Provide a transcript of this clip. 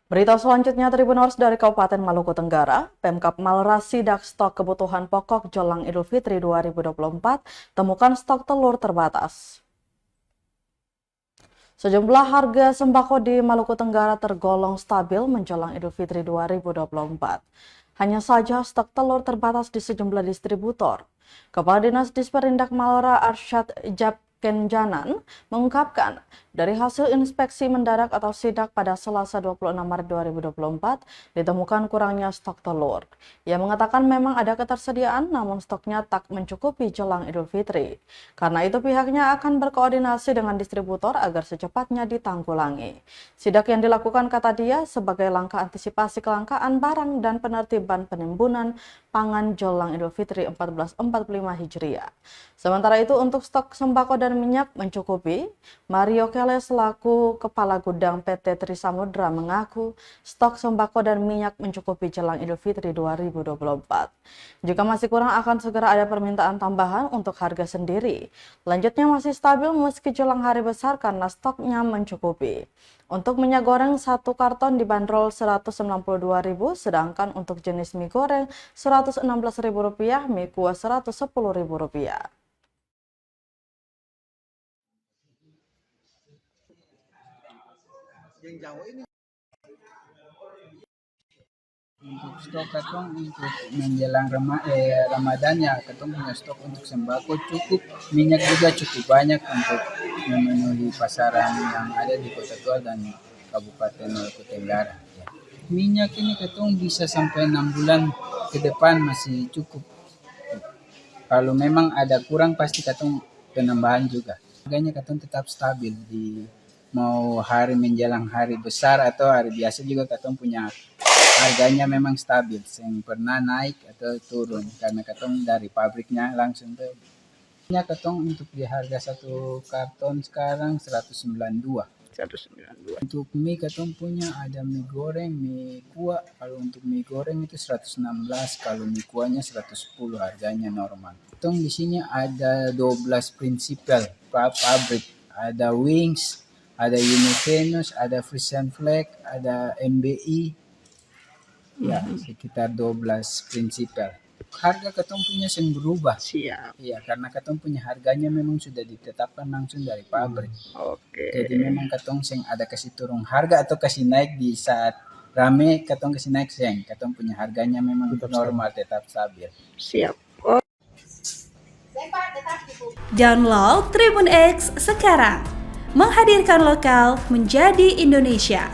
Berita selanjutnya Tribuners dari Kabupaten Maluku Tenggara, Pemkab Malra sidak stok kebutuhan pokok jelang Idul Fitri 2024, temukan stok telur terbatas. Sejumlah harga sembako di Maluku Tenggara tergolong stabil menjelang Idul Fitri 2024. Hanya saja stok telur terbatas di sejumlah distributor. Kepala Dinas Disperindak Malra Arsyad Jabkenjanan mengungkapkan, dari hasil inspeksi mendadak atau sidak pada Selasa 26 Maret 2024, ditemukan kurangnya stok telur. Ia mengatakan memang ada ketersediaan, namun stoknya tak mencukupi jelang Idul Fitri. Karena itu pihaknya akan berkoordinasi dengan distributor agar secepatnya ditanggulangi. Sidak yang dilakukan, kata dia, sebagai langkah antisipasi kelangkaan barang dan penertiban penimbunan pangan jelang Idul Fitri 1445 Hijriah. Sementara itu untuk stok sembako dan minyak mencukupi, Mario Kele selaku Kepala Gudang PT Trisamudra mengaku stok sembako dan minyak mencukupi jelang Idul Fitri 2024. Jika masih kurang akan segera ada permintaan tambahan untuk harga sendiri. Lanjutnya masih stabil meski jelang hari besar karena stoknya mencukupi. Untuk minyak goreng 1 karton dibanderol Rp192.000, sedangkan untuk jenis mie goreng Rp116.000, mie kuah Rp110.000. Untuk stok katong untuk menjelang Ramadan ya katong punya stok untuk sembako cukup, minyak juga cukup banyak untuk memenuhi pasaran yang ada di Kota Tua dan Kabupaten Maluku Tenggara. Ya. Minyak ini katong bisa sampai 6 bulan ke depan masih cukup. Kalau memang ada kurang pasti katong penambahan juga. Harganya katong tetap stabil di mau hari menjelang hari besar atau hari biasa juga katong punya harganya memang stabil, yang pernah naik atau turun karena katong dari pabriknya langsung tuh. Ini katong untuk di harga 1 karton sekarang 192. 192. Untuk mie katong punya ada mie goreng, mie kuah. Kalau untuk mie goreng itu 116, kalau mie kuahnya 110 harganya normal. Katong di sini ada 12 prinsipal pabrik, ada Wings, ada Univenus, ada Frisian Flag, ada MBI. Ya, sekitar 12 prinsipal. Harga katong punya sering berubah. Siap. Iya, karena katong punya harganya memang sudah ditetapkan langsung dari pabrik. Oke. Jadi memang katong sing ada kasih turun harga atau kasih naik di saat rame, katong kasih naik seng. Katong punya harganya memang normal, tetap stabil. Siap. Download Tribun X sekarang. Menghadirkan lokal menjadi Indonesia.